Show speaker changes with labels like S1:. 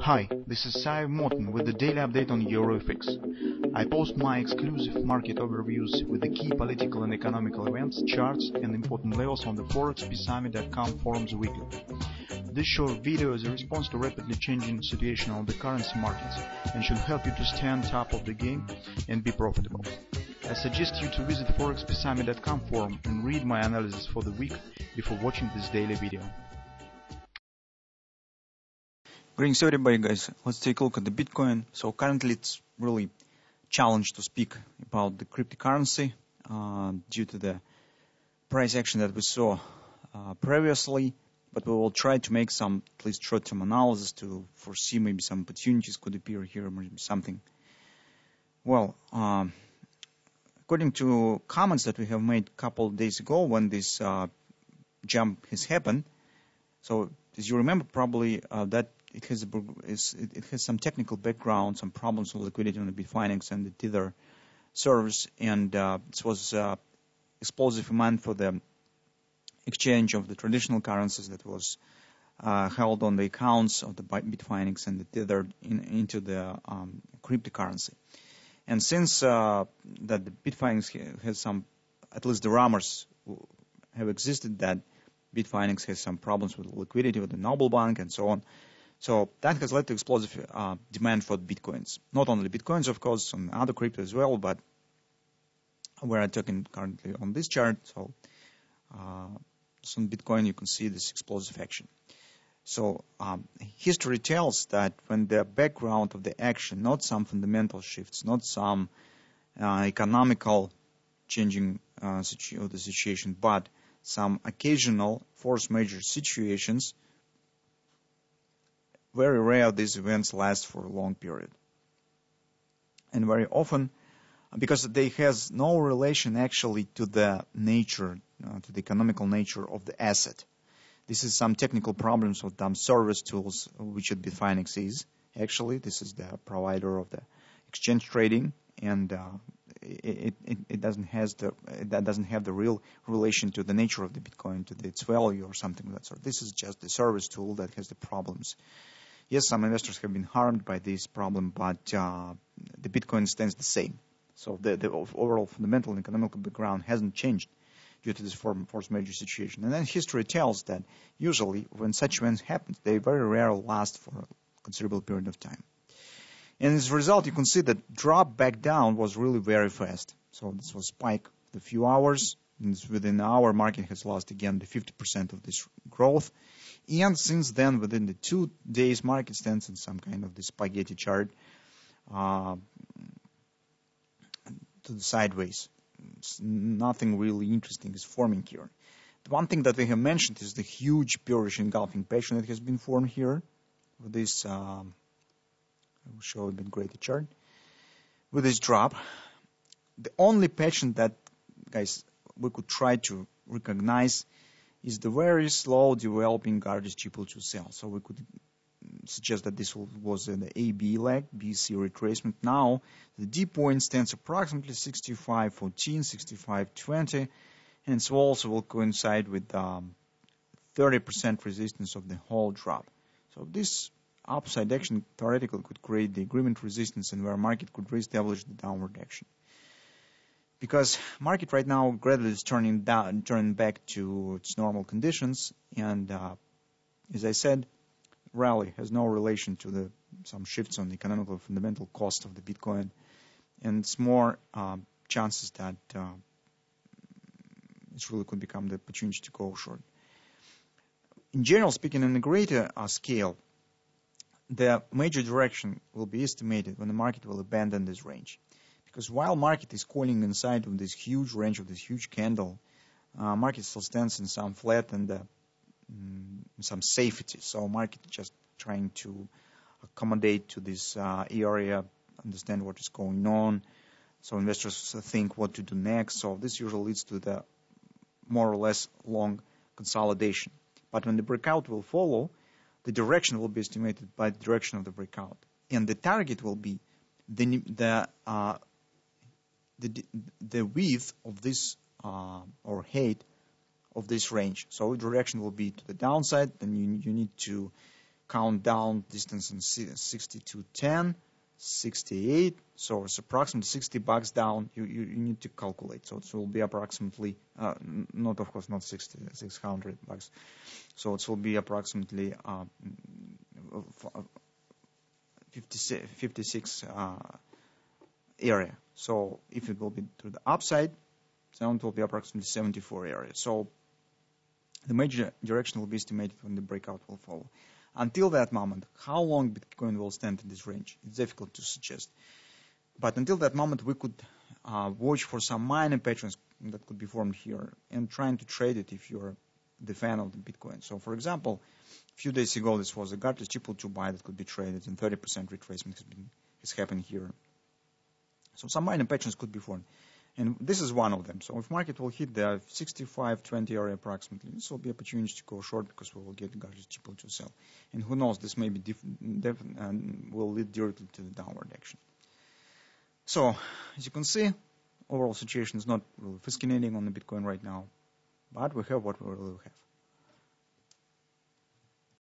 S1: Hi, this is Sive Morten with the daily update on EuroFX. I post my exclusive market overviews with the key political and economical events, charts and important levels on the ForexPeaceArmy.com forums weekly. This short video is a response to rapidly changing situation on the currency markets and should help you to stay on top of the game and be profitable. I suggest you to visit ForexPeaceArmy.com forum and read my analysis for the week before watching this daily video.
S2: Greetings everybody, guys. Let's take a look at the Bitcoin. So currently it's really challenged to speak about the cryptocurrency due to the price action that we saw previously, but we will try to make some at least short-term analysis to foresee maybe some opportunities could appear here, maybe something. Well, according to comments that we have made a couple of days ago when this jump has happened, so as you remember probably that it has some technical background, some problems with liquidity on the Bitfinex and the Tether servers, and this was explosive amount for the exchange of the traditional currencies that was held on the accounts of the Bitfinex and the Tether into the cryptocurrency. And since that the Bitfinex has some, at least the rumors have existed that Bitfinex has some problems with liquidity with the Noble Bank and so on. So that has led to explosive demand for Bitcoins. Not only Bitcoins, of course, on other crypto as well, but we're talking currently on this chart. So on Bitcoin, you can see this explosive action. So history tells that when the background of the action, not some fundamental shifts, not some economical changing of the situation, but some occasional force majeure situations, very rare these events last for a long period. And very often, because they has no relation actually to the nature, to the economical nature of the asset. This is some technical problems with some service tools, which Bitfinex is. Actually, this is the provider of the exchange trading, and it doesn't have the real relation to the nature of the Bitcoin, to its value or something of that sort. This is just the service tool that has the problems. Yes, some investors have been harmed by this problem, but the Bitcoin stands the same. So the overall fundamental and economical background hasn't changed due to this force majeure situation. And then history tells that usually when such events happen, they very rarely last for a considerable period of time. And as a result, you can see that drop back down was really very fast. So this was spike for a few hours, and within an hour, market has lost again the 50% of this growth. And since then, within the 2 days, market stands in some kind of the spaghetti chart to the sideways. Nothing really interesting is forming here. The one thing that we have mentioned is the huge bearish engulfing pattern that has been formed here. With this, I will show a bit greater chart. With this drop, the only pattern that, guys, we could try to recognize is the very slow developing garbage triple to sell. So we could suggest that this was an AB leg, BC retracement. Now the D point stands approximately 65.14, 65.20, and so also will coincide with 30% resistance of the whole drop. So this upside action theoretically could create the agreement resistance and where market could reestablish the downward action. Because market right now gradually is turning back to its normal conditions, and as I said, rally has no relation to some shifts on the economical fundamental cost of the Bitcoin, and it's more chances that it really could become the opportunity to go short. In general speaking, on a greater scale, the major direction will be estimated when the market will abandon this range. Because while market is calling inside of this huge range of this huge candle, market still stands in some flat and some safety. So market just trying to accommodate to this area, understand what is going on. So investors think what to do next. So this usually leads to the more or less long consolidation. But when the breakout will follow, the direction will be estimated by the direction of the breakout, and the target will be the width of this or height of this range. So the direction will be to the downside, then you need to count down distance in 62.10, 68. So it's approximately $60 down. You need to calculate. So it will be approximately, not of course not 600 bucks. So it will be approximately 56 area. So if it will be to the upside, then it will be approximately 74 area. So the major direction will be estimated when the breakout will follow. Until that moment, how long Bitcoin will stand in this range, it's difficult to suggest. But until that moment, we could watch for some minor patterns that could be formed here and trying to trade it if you're the fan of the Bitcoin. So, for example, a few days ago, this was a Garters 222 buy that could be traded, and 30% retracement has happened here. So some minor patterns could be formed. And this is one of them. So if market will hit the 65.20 area approximately, this will be opportunity to go short because we will get Garters 222 sell. And who knows, this may be different and will lead directly to the downward action. So as you can see, overall situation is not really fascinating on the Bitcoin right now, but we have what we really have.